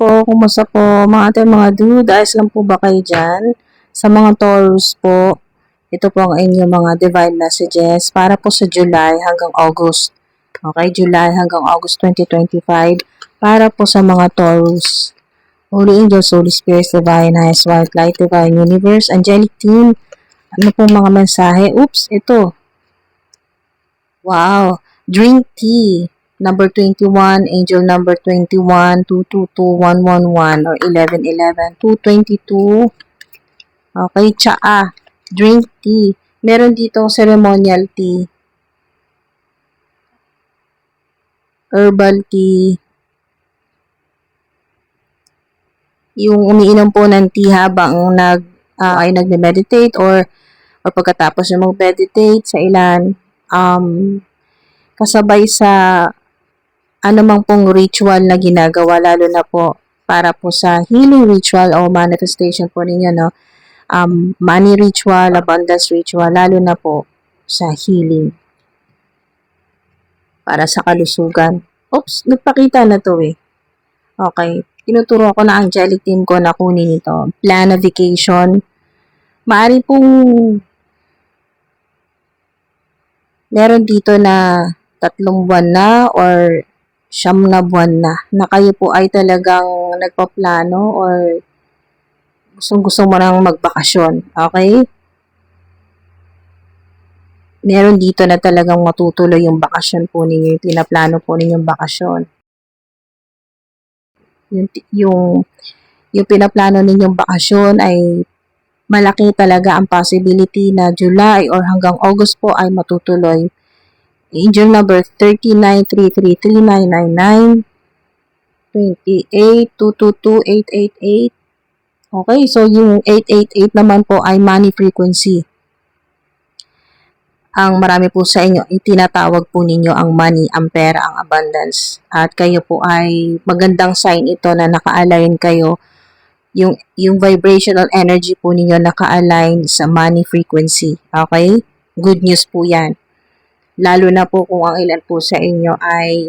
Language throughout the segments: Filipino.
po, kumusta po mga ate, mga dude? Ayos lang po ba kayo dyan? Sa mga Taurus po, ito po ang inyong mga divine messages para po sa July hanggang August. Okay, July hanggang August 2025 para po sa mga Taurus. Holy Angels, Holy Spirits, Divine Highest White Light, Divine Universe, Angelic Team, ano po mga mensahe? Oops, ito. Wow, Drink Tea. Number 21, angel number 21, 222111 or 1111, 222. Okay, tsaa, drink tea. Meron dito ceremonial tea, herbal tea, yung umiinom po ng tea habang ay nagme-meditate or pagkatapos yung mag-meditate sa ilan, kasabay sa anumang pong ritual na ginagawa, lalo na po para po sa healing ritual o manifestation po ninyo, no? Money ritual, abundance ritual, lalo na po sa healing para sa kalusugan. Oops, nagpakita na to eh. Okay, tinuturo ko na ang angelic team ko na kunin ito. Planification. Maari pong meron dito na 3 buwan na or 9 na buwan na kayo po ay talagang nagpaplano or gusto mo nang magbakasyon. Okay? Meron dito na talagang matutuloy yung bakasyon po ninyo, yung pinaplano po ninyong bakasyon. Yung pinaplano ninyong bakasyon ay malaki talaga ang possibility na July or hanggang August po ay matutuloy. Angel number 39333999, 28, 222, 888. Okay, so yung 888 naman po ay money frequency. Ang marami po sa inyo, itinatawag po ninyo ang money, ang pera, ang abundance. At kayo po ay magandang sign ito na naka-align kayo. Yung vibrational energy po ninyo naka-align sa money frequency. Okay? Good news po yan. Lalo na po kung ang ilan po sa inyo ay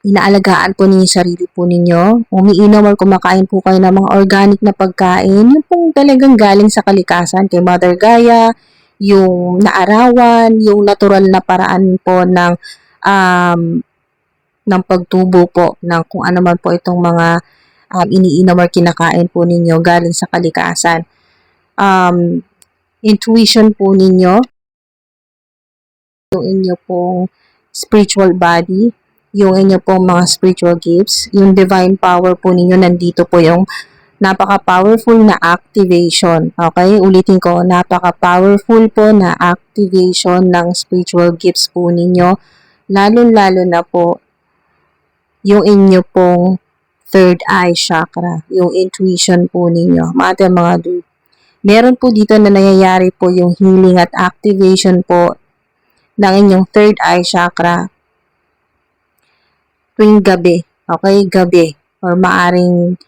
inaalagaan po ninyo sarili po ninyo. Umiinom or kumakain po kayo ng mga organic na pagkain. Yung pong talagang galing sa kalikasan kay Mother Gaia, yung naarawan, yung natural na paraan po ng pagtubo po ng kung ano man po itong mga iniinom or kinakain po ninyo galing sa kalikasan. Intuition po ninyo, yung inyo pong spiritual body, yung inyo pong mga spiritual gifts, yung divine power po ninyo, nandito po yung napaka-powerful na activation. Okay? Ulitin ko, napaka-powerful po na activation ng spiritual gifts po ninyo. Lalo-lalo na po yung inyo pong third eye chakra, yung intuition po ninyo. Mga dude. Meron po dito na nangyayari po yung healing at activation po ng inyong third eye chakra tuwing gabi. Okay? Gabi. Or maaring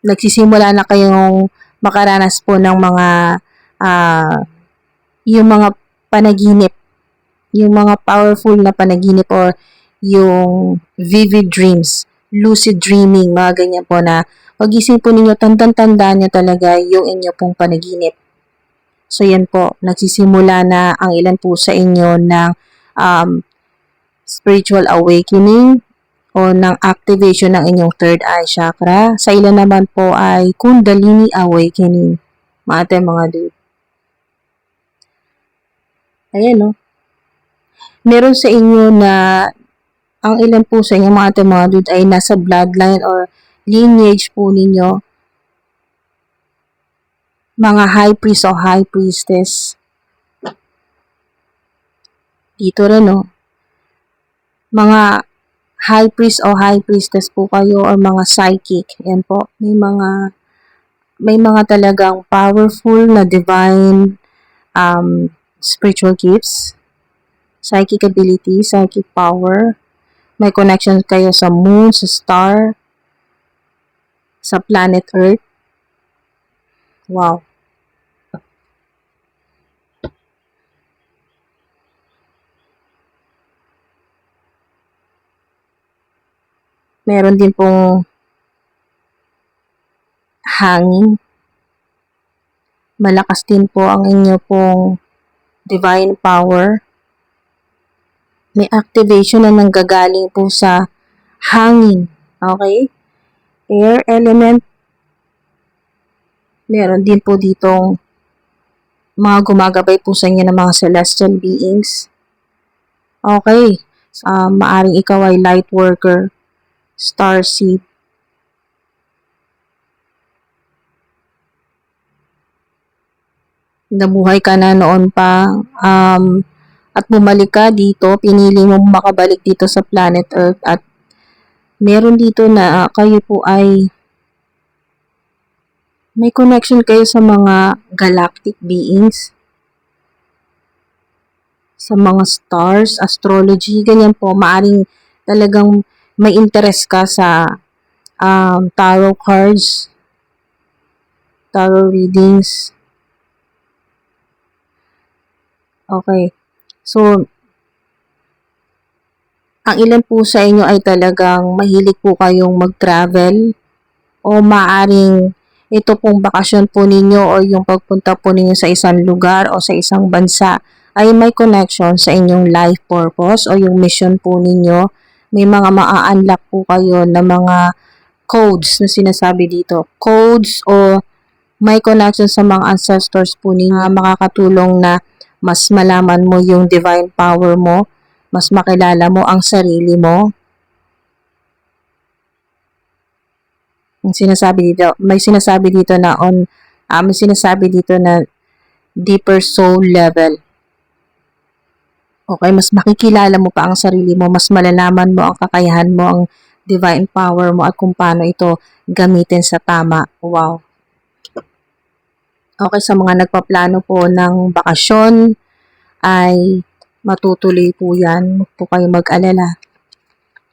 nagsisimula na kayong makaranas po ng mga yung mga panaginip. Yung mga powerful na panaginip or yung vivid dreams, lucid dreaming, mga ganyan po na pagising po ninyo, tandaan nyo talaga yung inyo pong panaginip. So, yan po, nagsisimula na ang ilan po sa inyo ng spiritual awakening o ng activation ng inyong third eye chakra. Sa ilan naman po ay kundalini awakening. Mga dude. Ayan, no? Meron sa inyo na ang ilan po sa inyo mga dude ay nasa bloodline or lineage po ninyo, mga high priest o high priestess. Dito rin, no? Mga high priest o high priestess po kayo or mga psychic. Yan po. May mga talagang powerful na divine spiritual gifts, psychic ability, psychic power. May connection kayo sa moon, sa star, sa planet Earth. Wow. Meron din pong hangin. Malakas din po ang inyo pong divine power. May activation na nanggagaling po sa hangin. Okay? Air element. Meron din po ditong mga gumagabay po sa inyo ng mga celestial beings. Okay. Maaring ikaw ay light worker, starseed. Nabuhay ka na noon pa at bumalik ka dito, pinili mo makabalik dito sa planet Earth at meron dito na kayo po ay may connection kayo sa mga galactic beings, sa mga stars, astrology, ganyan po. Maaring talagang may interest ka sa tarot cards, tarot readings. Okay. So, ang ilan po sa inyo ay talagang mahilig po kayong mag-travel o maaring ito pong bakasyon po ninyo o yung pagpunta po ninyo sa isang lugar o sa isang bansa ay may connection sa inyong life purpose o yung mission po ninyo. May mga maa-unlock po kayo na mga codes na sinasabi dito. Codes o may connection sa mga ancestors po ninyo, makakatulong na mas malaman mo yung divine power mo, mas makilala mo ang sarili mo. May sinasabi dito na may sinasabi dito na deeper soul level. Okay, mas makikilala mo pa ang sarili mo, mas malalaman mo ang kakayahan mo, ang divine power mo at kung paano ito gamitin sa tama. Wow. Okay, sa mga nagpaplano po ng bakasyon ay matutuloy po yan. Huwag po kayo mag-alala.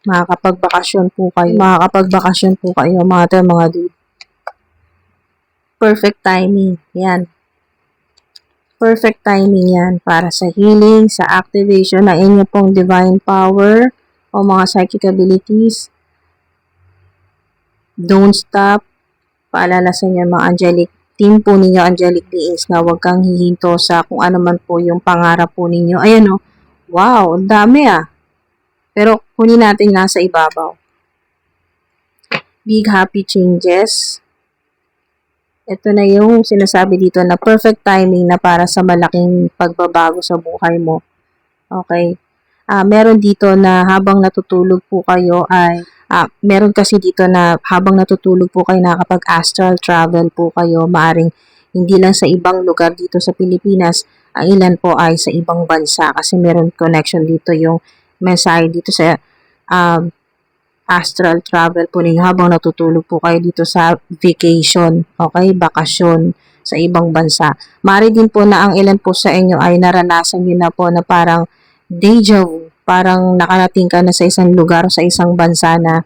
Makakapagbakasyon po kayo, mga dude. Perfect timing. Yan. Perfect timing yan para sa healing, sa activation ng inyo pong divine power o mga psychic abilities. Don't stop. Paalala sa inyo mga angelic team po ninyo, angelic beings, na huwag kang hihinto sa kung ano man po yung pangarap po ninyo. Ayan o. Wow, ang dami ah. Pero kunin natin nasa ibabaw. Big happy changes. Ito na yung sinasabi dito na perfect timing na para sa malaking pagbabago sa buhay mo. Okay. Meron dito na habang natutulog po kayo ay meron kasi dito na habang natutulog po kayo nakakapag-astral travel po kayo. Maaring hindi lang sa ibang lugar dito sa Pilipinas, ang ilan po ay sa ibang bansa kasi meron connection dito yung mensahe dito sa astral travel po ninyo habang natutulog po kayo dito sa vacation, okay, bakasyon sa ibang bansa. Mari din po na ang ilan po sa inyo ay naranasan nyo na po na parang deja vu, parang nakarating ka na sa isang lugar, sa isang bansa na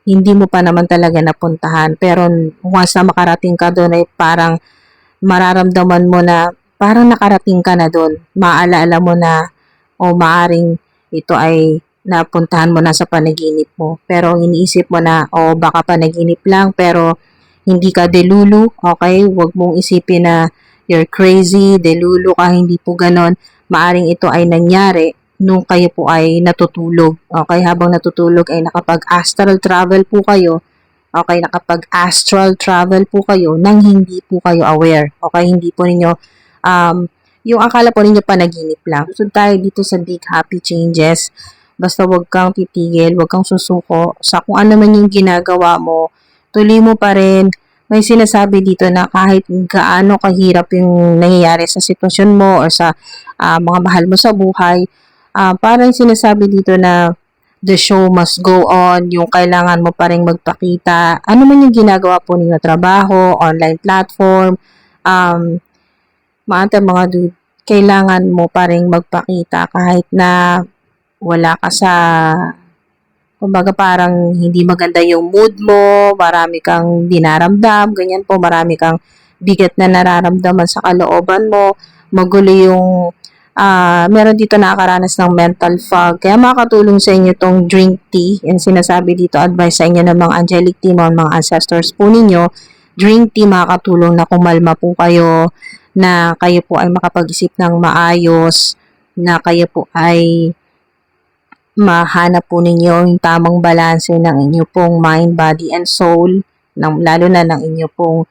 hindi mo pa naman talaga napuntahan. Pero once na makarating ka doon ay parang mararamdaman mo na parang nakarating ka na doon. Maaalala mo na o maaring ito ay napuntahan mo na sa panaginip mo. Pero iniisip mo na baka panaginip lang pero hindi ka delulu, okay? Huwag mong isipin na you're crazy, delulu ka, hindi po ganon. Maaring ito ay nangyari nung kayo po ay natutulog. Okay, habang natutulog ay nakapag-astral travel po kayo. Okay, nakapag-astral travel po kayo nang hindi po kayo aware. Okay, hindi po ninyo, yung akala po ninyo panaginip lang. So tayo dito sa big happy changes. Basta wag kang titigil, wag kang susuko. Sa kung ano man yung ginagawa mo, tuloy mo pa rin. May sinasabi dito na kahit gaano kahirap yung nangyayari sa sitwasyon mo o sa mga mahal mo sa buhay, parang sinasabi dito na the show must go on, yung kailangan mo pa rin magpakita. Ano man yung ginagawa po ninyo, trabaho, online platform, mga dude, kailangan mo pa rin magpakita kahit na wala ka sa, kumbaga parang hindi maganda yung mood mo, marami kang dinaramdam, ganyan po, marami kang bigat na nararamdaman sa kalooban mo, magulo yung meron dito nakakaranas ng mental fog. Kaya makakatulong sa inyo itong drink tea. Yan sinasabi dito, advice sa inyo ng mga angelic team o mga ancestors po ninyo. Drink tea makakatulong na kumalma po kayo, na kayo po ay makapag-isip ng maayos, na kayo po ay mahanap po ninyo yung tamang balanse ng inyo pong mind, body, and soul, lalo na ng inyo pong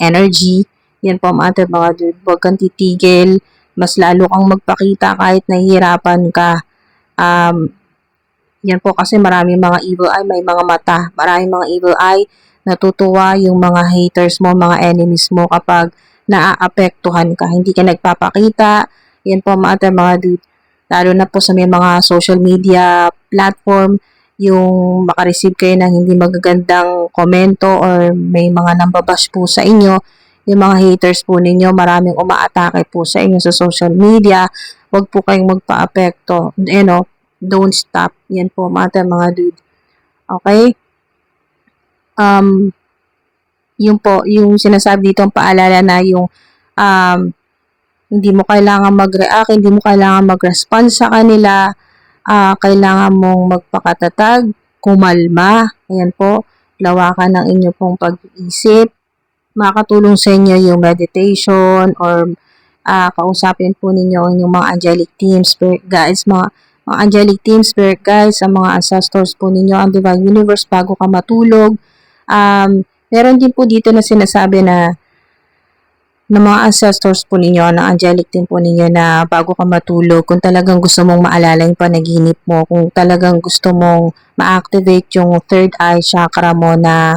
energy. Yan po mga dude, huwag kang titigil, mas lalo kang magpakita kahit nahihirapan ka. Yan po kasi maraming mga evil eye, may mga mata, maraming mga evil eye, natutuwa yung mga haters mo, mga enemies mo kapag naaapektuhan ka, hindi ka nagpapakita. Yan po mga dude, lalo na po sa may mga social media platform, yung makareceive kayo ng hindi magagandang komento or may mga nambabash po sa inyo, yung mga haters po ninyo, maraming umaatake po sa inyo sa social media, wag po kayong magpa-apekto. Don't stop. Yan po mga dude. Okay? Yun po, yung sinasabi dito ang paalala na yung hindi mo kailangan mag-react, hindi mo kailangan mag-respond sa kanila, kailangan mong magpakatatag, kumalma, ayan po, lawakan ng inyo pong pag-iisip, makakatulong sa inyo yung meditation or kausapin po ninyo yung mga angelic teams, spirit guides, mga angelic teams, spirit guides, ang mga ancestors po ninyo, ang divine universe bago ka matulog. Meron din po dito na sinasabi na mga ancestors po ninyo, ng angelic team po ninyo na bago ka matulog, kung talagang gusto mong maalala yung panaginip mo, kung talagang gusto mong ma-activate yung third eye chakra mo na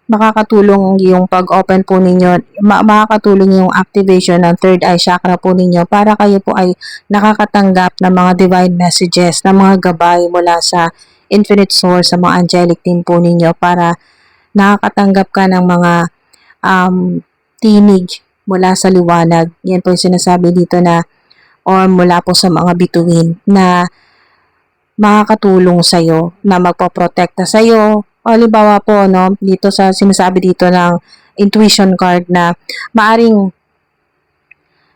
makakatulong yung pag-open po ninyo, makakatulong yung activation ng third eye chakra po ninyo para kayo po ay nakakatanggap ng mga divine messages, ng mga gabay mula sa infinite source, sa mga angelic team po ninyo para nakakatanggap ka ng mga tinig mula sa liwanag. Yan po yung sinasabi dito na or mula po sa mga bituin na makakatulong sa'yo, na magpoprotekta sa'yo. Halimbawa po, no, dito sa sinasabi dito ng intuition card na maaring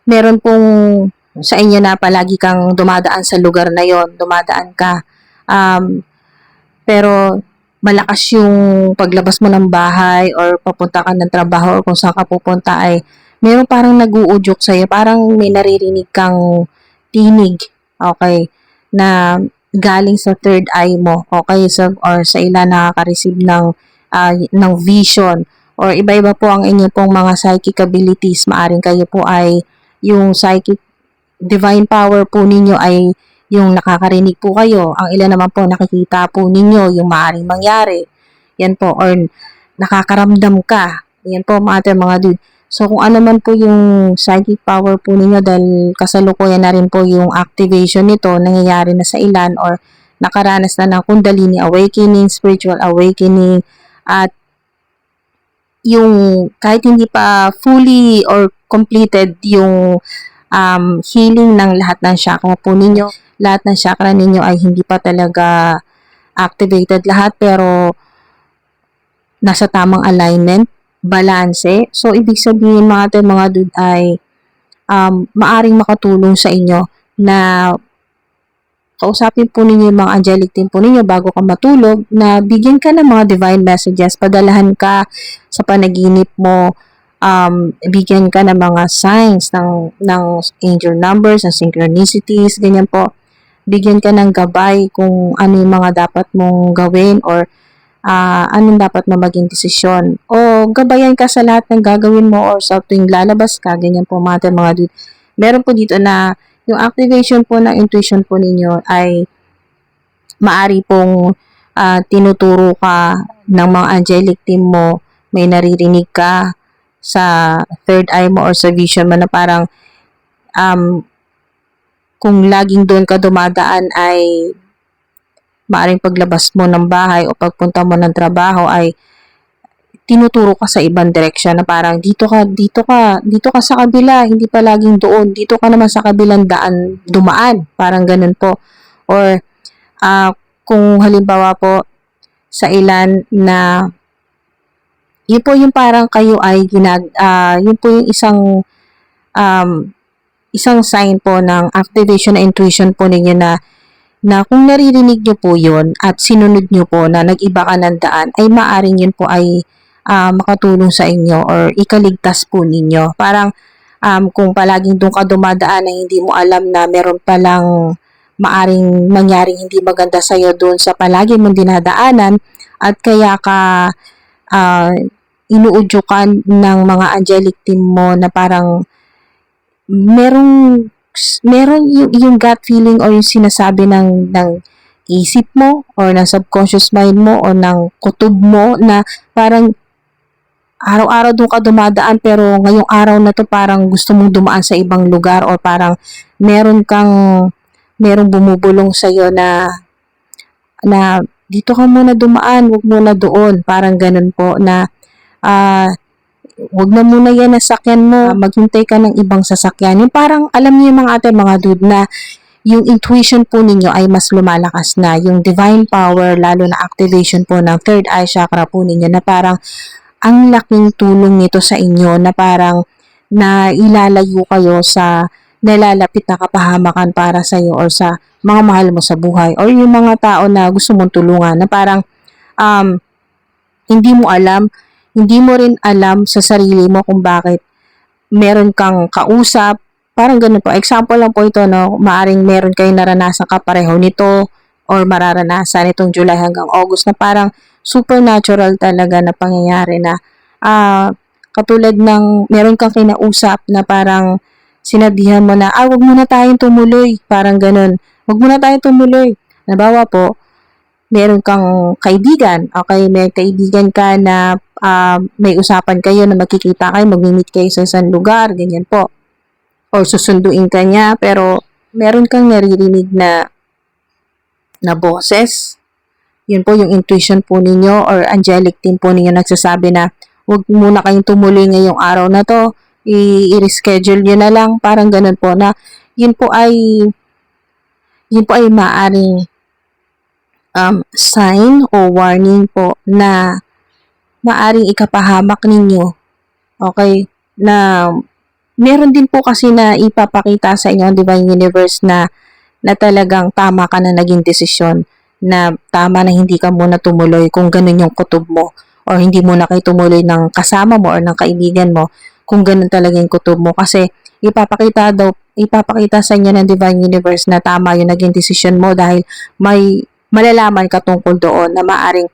meron pong sa inyo na palagi kang dumadaan sa lugar na yon, dumadaan ka. Pero malakas yung paglabas mo ng bahay or papunta ka ng trabaho or kung saan ka pupunta ay meron parang nag-uudyok sa'yo, parang may naririnig kang tinig, okay, na galing sa third eye mo, okay, or sa ilan nakaka-receive ng vision or iba-iba po ang inyo pong mga psychic abilities. Maaring kayo po ay yung psychic divine power po ninyo ay yung nakakarinig po kayo. Ang ilan naman po nakikita po ninyo yung maaring mangyari. Yan po, or nakakaramdam ka. Yan po mga dude. So, kung ano man po yung psychic power po ninyo dahil kasalukuyan na rin po yung activation nito, nangyayari na sa ilan or nakaranas na ng Kundalini awakening, spiritual awakening, at yung kahit hindi pa fully or completed yung healing ng lahat ng chakra po ninyo. Lahat ng chakra ninyo ay hindi pa talaga activated lahat pero nasa tamang alignment, balanse. So, ibig sabihin mga dude ay maaring makatulong sa inyo na kausapin po ninyo yung mga angelic team po ninyo bago ka matulog na bigyan ka ng mga divine messages, padalahan ka sa panaginip mo, bigyan ka ng mga signs ng angel numbers, ng synchronicities, ganyan po. Bigyan ka ng gabay kung ano yung mga dapat mong gawin or anong dapat na maging desisyon. O gabayan ka sa lahat ng gagawin mo or sa tuwing lalabas ka, ganyan po mga dude. Meron po dito na yung activation po ng intuition po ninyo ay maari pong tinuturo ka ng mga angelic team mo, may naririnig ka sa third eye mo or sa vision mo na parang kung laging doon ka dumadaan ay maaring paglabas mo ng bahay o pagpunta mo ng trabaho ay tinuturo ka sa ibang direksyon na parang dito ka sa kabila, hindi pa laging doon, dito ka naman sa kabilang daan dumaan, parang ganun po. Or kung halimbawa po sa ilan na yun po yung parang kayo ay yun po yung isang isang sign po ng activation na intuition po ninyo na kung naririnig nyo po yun at sinunod nyo po na nag-iba ka ng daan, ay maaring yun po ay makatulong sa inyo or ikaligtas po ninyo. Parang kung palaging doon ka dumadaan na hindi mo alam na meron palang maaring mangyaring hindi maganda sa'yo doon sa palagi mong dinadaanan at kaya ka inuudyukan ng mga angelic team mo na parang meron yung gut feeling or yung sinasabi ng isip mo or ng subconscious mind mo or ng kutob mo na parang araw-araw doon ka dumadaan pero ngayong araw na to parang gusto mong dumaan sa ibang lugar or parang merong bumubulong sa iyo na dito ka muna dumaan, wag muna doon. Parang ganun po na wag na muna yan na sakyan mo, maghintay ka ng ibang sasakyan. Yung parang alam niyo yung mga ate, mga dude na yung intuition po ninyo ay mas lumalakas na. Yung divine power, lalo na activation po ng third eye chakra po ninyo na parang ang laking tulong nito sa inyo na parang na ilalayo kayo sa nalalapit na kapahamakan para sa iyo or sa mga mahal mo sa buhay or yung mga tao na gusto mong tulungan na parang hindi mo rin alam sa sarili mo kung bakit meron kang kausap, parang ganun po. Example lang po ito, no? Maaring meron kayong naranasan kapareho nito or mararanasan itong July hanggang August na parang supernatural talaga na pangyayari na katulad ng meron kang kinausap na parang sinabihan mo na wag muna tayong tumuloy, parang ganun. Wag muna tayong tumuloy. Nabawa po, meron kang kaibigan, okay, may kaibigan ka na may usapan kayo na magkikita kayo, mag-meet kayo sa isang lugar, ganyan po. Or susunduin ka niya, pero meron kang naririnig na boses. Yun po yung intuition po ninyo or angelic team po ninyo nagsasabi na huwag muna kayong tumuloy ngayong araw na to, i-reschedule nyo na lang, parang ganun po na yun po ay maaring sign o warning po na maaring ikapahamak ninyo. Okay? Na meron din po kasi na ipapakita sa inyo ang Divine Universe na talagang tama ka na naging desisyon, na tama na hindi ka muna tumuloy kung ganun yung kutob mo or hindi muna kayo tumuloy ng kasama mo or ng kaibigan mo kung ganun talaga yung kutob mo kasi ipapakita sa inyo ng Divine Universe na tama yung naging desisyon mo dahil may malalaman ka tungkol doon na maaring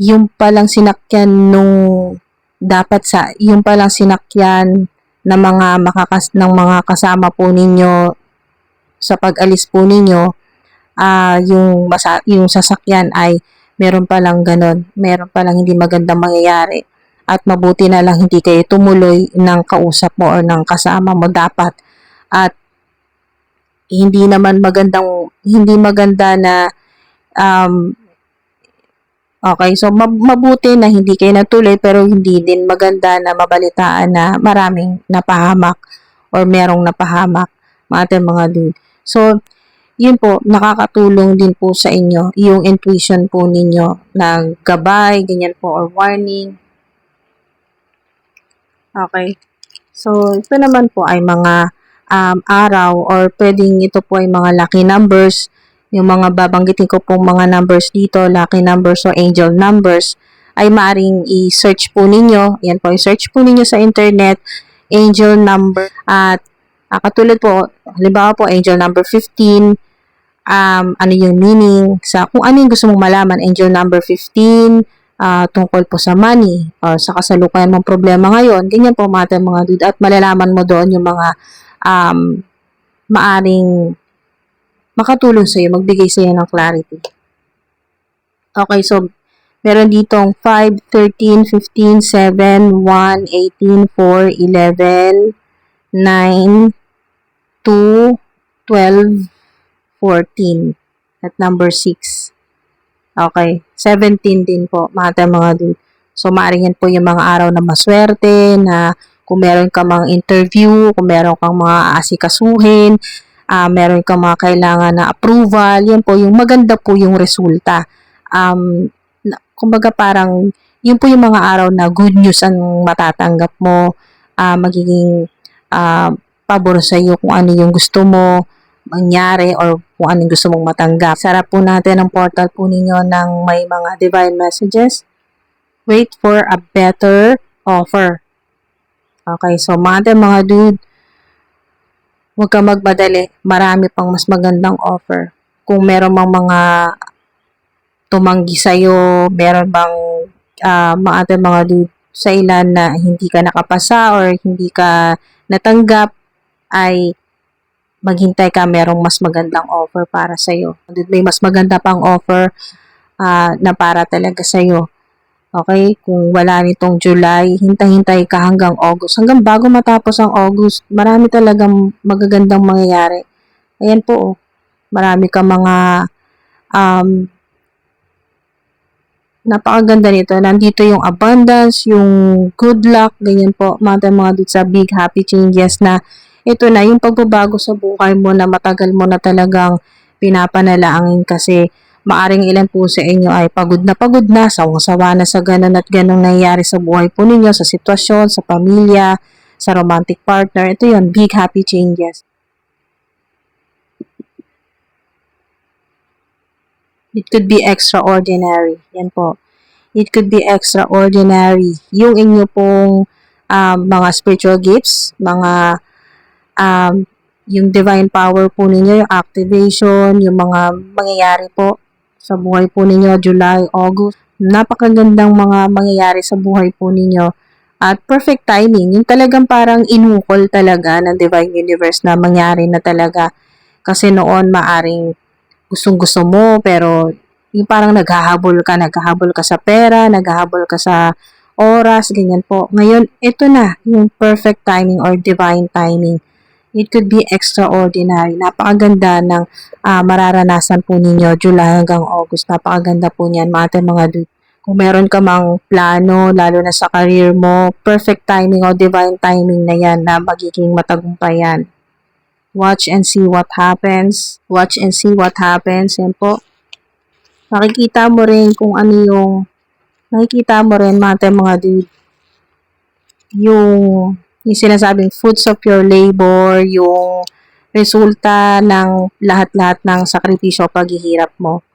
yung palang sinakyan yung palang sinakyan ng mga kasama po ninyo sa pag-alis po ninyo, yung sasakyan ay meron palang ganon, meron palang hindi magandang mangyayari at mabuti na lang hindi kayo tumuloy ng kausap mo or ng kasama mo dapat at hindi maganda na okay, so mabuti na hindi kayo natuloy pero hindi din maganda na mabalitaan na maraming napahamak or merong napahamak mga dude. So, yun po, nakakatulong din po sa inyo yung intuition po ninyo ng gabay, ganyan po, or warning. Okay. So, ito naman po ay mga araw or pwedeng ito po ay mga lucky numbers. Yung mga babanggitin ko pong mga numbers dito, lucky numbers o angel numbers, ay maaring i-search po ninyo. Yan po, i-search po ninyo sa internet, angel number. At katulad po, halimbawa po, angel number 15, ano yung meaning, kung ano yung gusto mong malaman, angel number 15, tungkol po sa money, or sa kasalukuyan mong problema ngayon, ganyan po mga dude, at malalaman mo doon yung mga maaring makatulong sa iyo, magbigay sa iyo ng clarity. Okay, so meron ditong 5, 13, 15, 7, 1, 18, 4, 11, 9, 2, 12, 14, at number 6. Okay, 17 din po, mga dude. So, maaaring yan po yung mga araw na maswerte, na kung meron ka mga interview, kung meron kang mga asikasuhin, meron kang mga kailangan na approval, yan po, yung maganda po yung resulta. Kumbaga parang, yun po yung mga araw na good news ang matatanggap mo, magiging pabor sa iyo kung ano yung gusto mo mangyari or kung ano yung gusto mong matanggap. Sarap po natin ang portal po ninyo ng may mga divine messages. Wait for a better offer. Okay, so mga dude, huwag ka magmadali. Marami pang mas magandang offer. Kung meron mang mga tumanggi sa'yo, meron bang mga dude sa ilan na hindi ka nakapasa or hindi ka natanggap, ay maghintay ka, merong mas magandang offer para sa'yo. May mas maganda pang offer na para talaga sa'yo. Okay? Kung wala nitong July, hintay-hintay ka hanggang August. Hanggang bago matapos ang August, marami talagang magagandang mangyayari. Ayan po, oh. Marami ka mga napakaganda nito. Nandito yung abundance, yung good luck, ganyan po. Mga dito sa big happy changes na ito na yung pagbabago sa buhay mo na matagal mo na talagang pinapanalangin kasi maaring ilan po sa inyo ay pagod na, sawang-sawa na sa ganun at ganung nangyayari sa buhay po ninyo, sa sitwasyon, sa pamilya, sa romantic partner. Ito yun, big happy changes. It could be extraordinary. Yan po. It could be extraordinary. Yung inyo pong mga spiritual gifts, mga yung divine power po ninyo, yung activation, yung mga mangyayari po sa buhay po ninyo, July, August. Napakagandang mga mangyayari sa buhay po ninyo. At perfect timing, yung talagang parang inukol talaga ng divine universe na mangyari na talaga. Kasi noon maaring gustong-gusto mo, pero yung parang naghahabol ka sa pera, naghahabol ka sa oras, ganyan po. Ngayon, ito na, yung perfect timing or divine timing. It could be extraordinary. Napakaganda ng mararanasan po ninyo July hanggang August. Napakaganda po niyan, mga dude. Kung meron ka mang plano, lalo na sa career mo, perfect timing o divine timing na yan na magiging matagumpayan. Watch and see what happens. Watch and see what happens. Yan po. Makikita mo rin kung ano yung mga dude, yung sinasabing fruits of your labor, yung resulta ng lahat-lahat ng sakripisyo o paghihirap mo.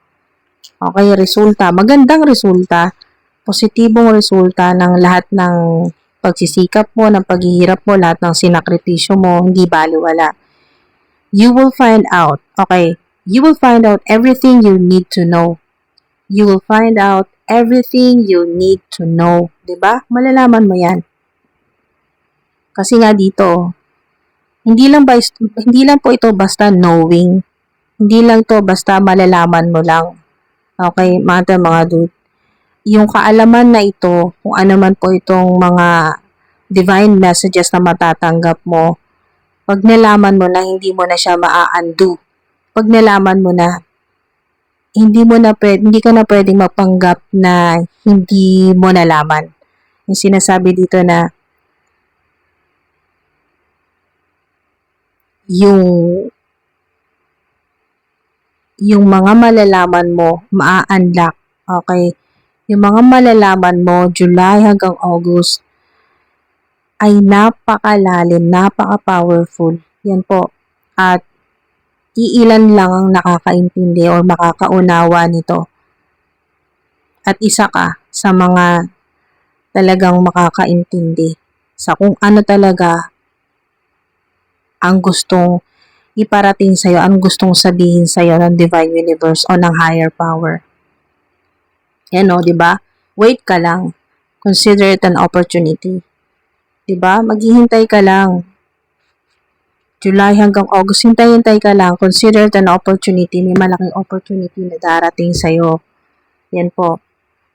Okay, resulta. Magandang resulta. Positibong resulta ng lahat ng pagsisikap mo, ng paghihirap mo, lahat ng sinakripisyo mo, hindi baliwala. You will find out. Okay, you will find out everything you need to know. You will find out everything you need to know. Diba? Malalaman mo yan. Kasi nga dito, hindi lang po ito basta knowing. Hindi lang to basta malalaman mo lang. Okay, mga dude. Yung kaalaman na ito, kung ano man po itong mga divine messages na matatanggap mo, pag nalaman mo na hindi mo na siya maa-undo. Pag nalaman mo na hindi ka na pwedeng mapanggap na hindi mo nalaman. Yung sinasabi dito na yung mga malalaman mo, maa-unlock. Okay? Yung mga malalaman mo, July hanggang August, ay napakalalim, napaka-powerful. Yan po. At iilan lang ang nakakaintindi o makakaunawa nito. At isa ka sa mga talagang makakaintindi sa kung ano talaga ang gustong iparating sa'yo, ang gustong sabihin sa'yo ng Divine Universe o ng Higher Power. Yan o, diba? Wait ka lang. Consider it an opportunity. Diba? Maghihintay ka lang. July hanggang August, hintay-hintay ka lang. Consider it an opportunity. May malaking opportunity na darating sa'yo. Yan po.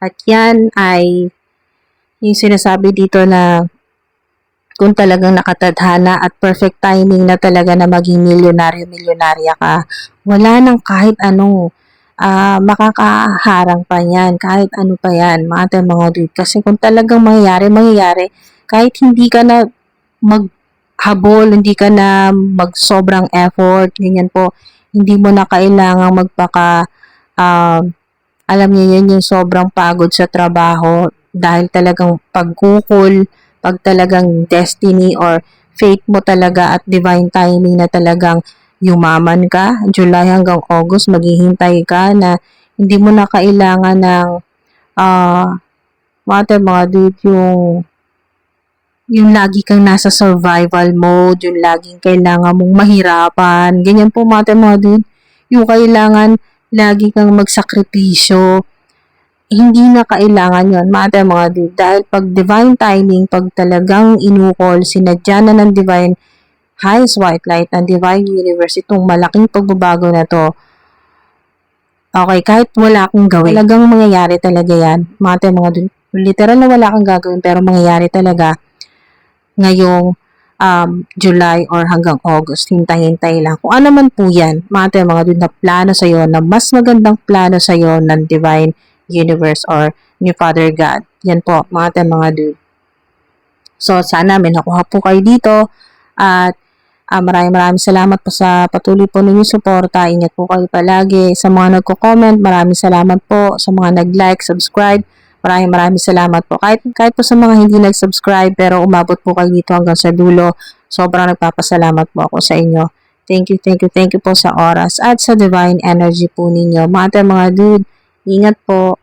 At yan ay yung sinasabi dito na kung talagang nakatadhana at perfect timing na talaga na maging milyonarya ka, wala nang kahit anong makakaharang pa yan, kahit ano pa yan, mga dude. Kasi kung talagang mangyayari, kahit hindi ka na maghabol, hindi ka na magsobrang effort, ganyan po, hindi mo na kailangang alam niyo yun, yung sobrang pagod sa trabaho, dahil talagang pagkukol, pag talagang destiny or fate mo talaga at divine timing na talagang yumaman ka, July hanggang August, maghihintay ka na hindi mo na kailangan ng mga dude, yung lagi kang nasa survival mode, yung laging kailangan mong mahirapan, ganyan po mga dude, yung kailangan lagi kang magsakripisyo, hindi na kailangan yon mga dude, dahil pag divine timing, pag talagang inukol, sinadya na ng divine highest white light ng divine universe, itong malaking pagbabago na to, okay, kahit wala kang gawin, talagang mangyayari talaga yan, mga dude, literal na wala kang gagawin, pero mangyayari talaga ngayong July or hanggang August. Hintay-hintay lang. Kung ano man po yan, mga dude, na plano sa'yo, na mas magandang plano sa'yo ng Divine Universe or ni Father God. Yan po, mga dude. So, sana may nakuha po kayo dito. At maraming salamat po sa patuloy po ninyong suporta. Ingat po kayo palagi. Sa mga nagko-comment, maraming salamat po. Sa mga nag-like, subscribe, maraming salamat po. Kahit po sa mga hindi nag-subscribe pero umabot po kayo dito hanggang sa dulo, sobrang nagpapasalamat po ako sa inyo. Thank you po sa oras at sa divine energy po ninyo. Mga dude, ingat po.